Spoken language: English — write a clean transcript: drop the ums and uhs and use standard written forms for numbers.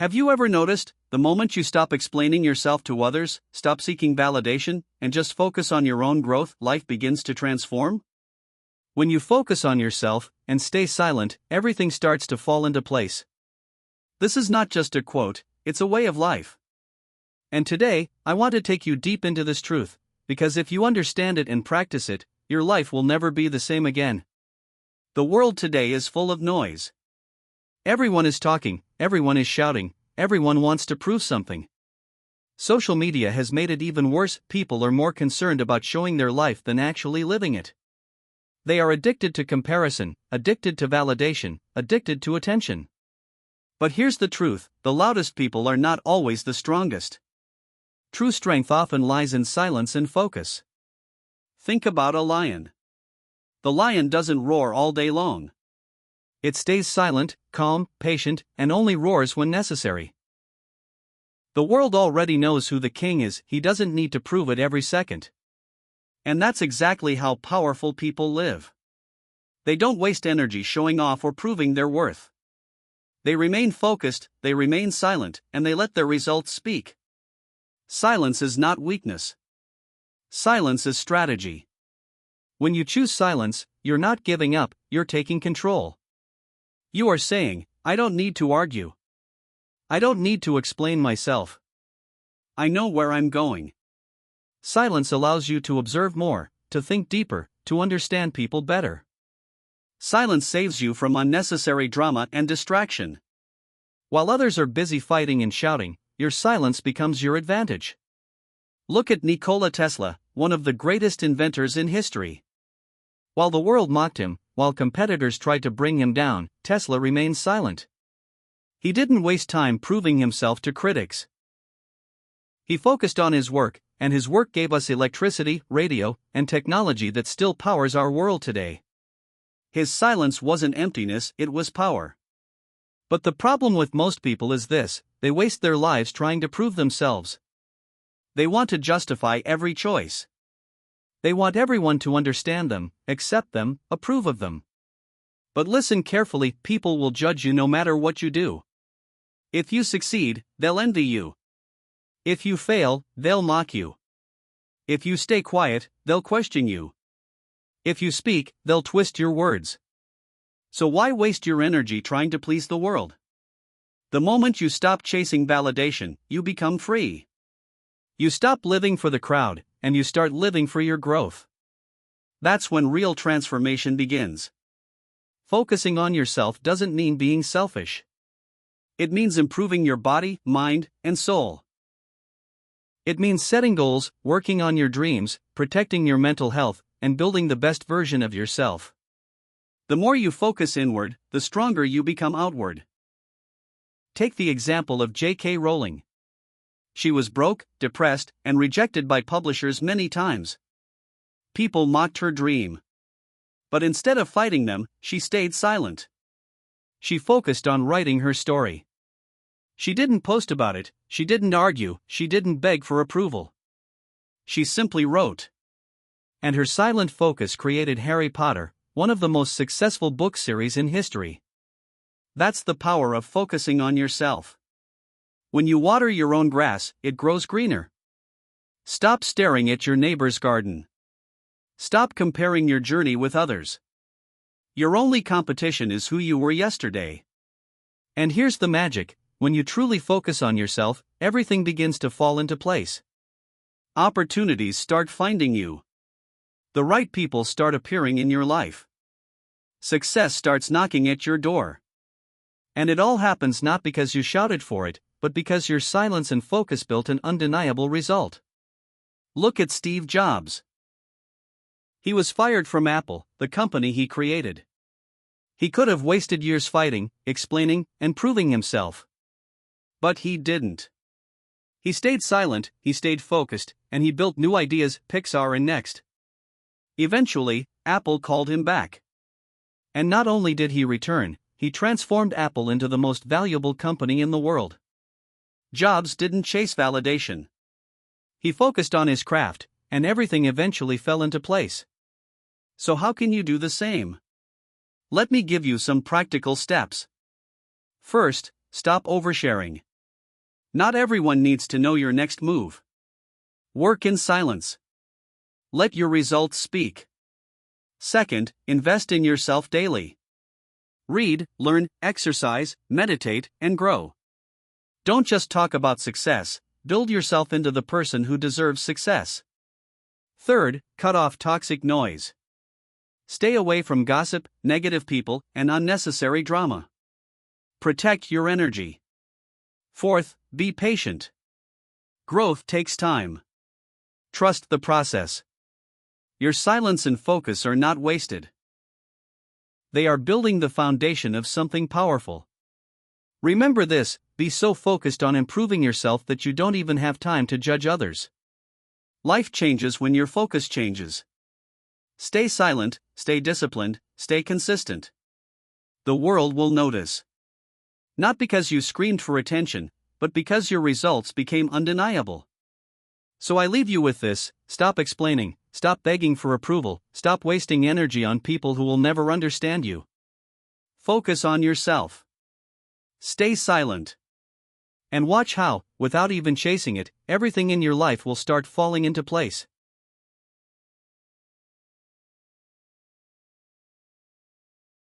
Have you ever noticed, the moment you stop explaining yourself to others, stop seeking validation, and just focus on your own growth, life begins to transform? When you focus on yourself and stay silent, everything starts to fall into place. This is not just a quote, it's a way of life. And today, I want to take you deep into this truth, because if you understand it and practice it, your life will never be the same again. The world today is full of noise. Everyone is talking, everyone is shouting, everyone wants to prove something. Social media has made it even worse. People are more concerned about showing their life than actually living it. They are addicted to comparison, addicted to validation, addicted to attention. But here's the truth, the loudest people are not always the strongest. True strength often lies in silence and focus. Think about a lion. The lion doesn't roar all day long. It stays silent, calm, patient, and only roars when necessary. The world already knows who the king is, he doesn't need to prove it every second. And that's exactly how powerful people live. They don't waste energy showing off or proving their worth. They remain focused, they remain silent, and they let their results speak. Silence is not weakness. Silence is strategy. When you choose silence, you're not giving up, you're taking control. You are saying, I don't need to argue. I don't need to explain myself. I know where I'm going. Silence allows you to observe more, to think deeper, to understand people better. Silence saves you from unnecessary drama and distraction. While others are busy fighting and shouting, your silence becomes your advantage. Look at Nikola Tesla, one of the greatest inventors in history. While the world mocked him, while competitors tried to bring him down, Tesla remained silent. He didn't waste time proving himself to critics. He focused on his work, and his work gave us electricity, radio, and technology that still powers our world today. His silence wasn't emptiness, it was power. But the problem with most people is this, they waste their lives trying to prove themselves. They want to justify every choice. They want everyone to understand them, accept them, approve of them. But listen carefully, people will judge you no matter what you do. If you succeed, they'll envy you. If you fail, they'll mock you. If you stay quiet, they'll question you. If you speak, they'll twist your words. So why waste your energy trying to please the world? The moment you stop chasing validation, you become free. You stop living for the crowd, and you start living for your growth. That's when real transformation begins. Focusing on yourself doesn't mean being selfish. It means improving your body, mind, and soul. It means setting goals, working on your dreams, protecting your mental health, and building the best version of yourself. The more you focus inward, the stronger you become outward. Take the example of J.K. Rowling. She was broke, depressed, and rejected by publishers many times. People mocked her dream. But instead of fighting them, she stayed silent. She focused on writing her story. She didn't post about it, she didn't argue, she didn't beg for approval. She simply wrote. And her silent focus created Harry Potter, one of the most successful book series in history. That's the power of focusing on yourself. When you water your own grass, it grows greener. Stop staring at your neighbor's garden. Stop comparing your journey with others. Your only competition is who you were yesterday. And here's the magic, when you truly focus on yourself, everything begins to fall into place. Opportunities start finding you. The right people start appearing in your life. Success starts knocking at your door. And it all happens not because you shouted for it, but because your silence and focus built an undeniable result. Look at Steve Jobs. He was fired from Apple, the company he created. He could have wasted years fighting, explaining, and proving himself. But he didn't. He stayed silent, he stayed focused, and he built new ideas, Pixar and Next. Eventually, Apple called him back. And not only did he return, he transformed Apple into the most valuable company in the world. Jobs didn't chase validation. He focused on his craft, and everything eventually fell into place. So how can you do the same? Let me give you some practical steps. First, stop oversharing. Not everyone needs to know your next move. Work in silence. Let your results speak. Second, invest in yourself daily. Read, learn, exercise, meditate, and grow. Don't just talk about success, build yourself into the person who deserves success. Third, cut off toxic noise. Stay away from gossip, negative people, and unnecessary drama. Protect your energy. Fourth, be patient. Growth takes time. Trust the process. Your silence and focus are not wasted. They are building the foundation of something powerful. Remember this: be so focused on improving yourself that you don't even have time to judge others. Life changes when your focus changes. Stay silent, stay disciplined, stay consistent. The world will notice. Not because you screamed for attention, but because your results became undeniable. So I leave you with this: stop explaining, stop begging for approval, stop wasting energy on people who will never understand you. Focus on yourself. Stay silent. And watch how, without even chasing it, everything in your life will start falling into place.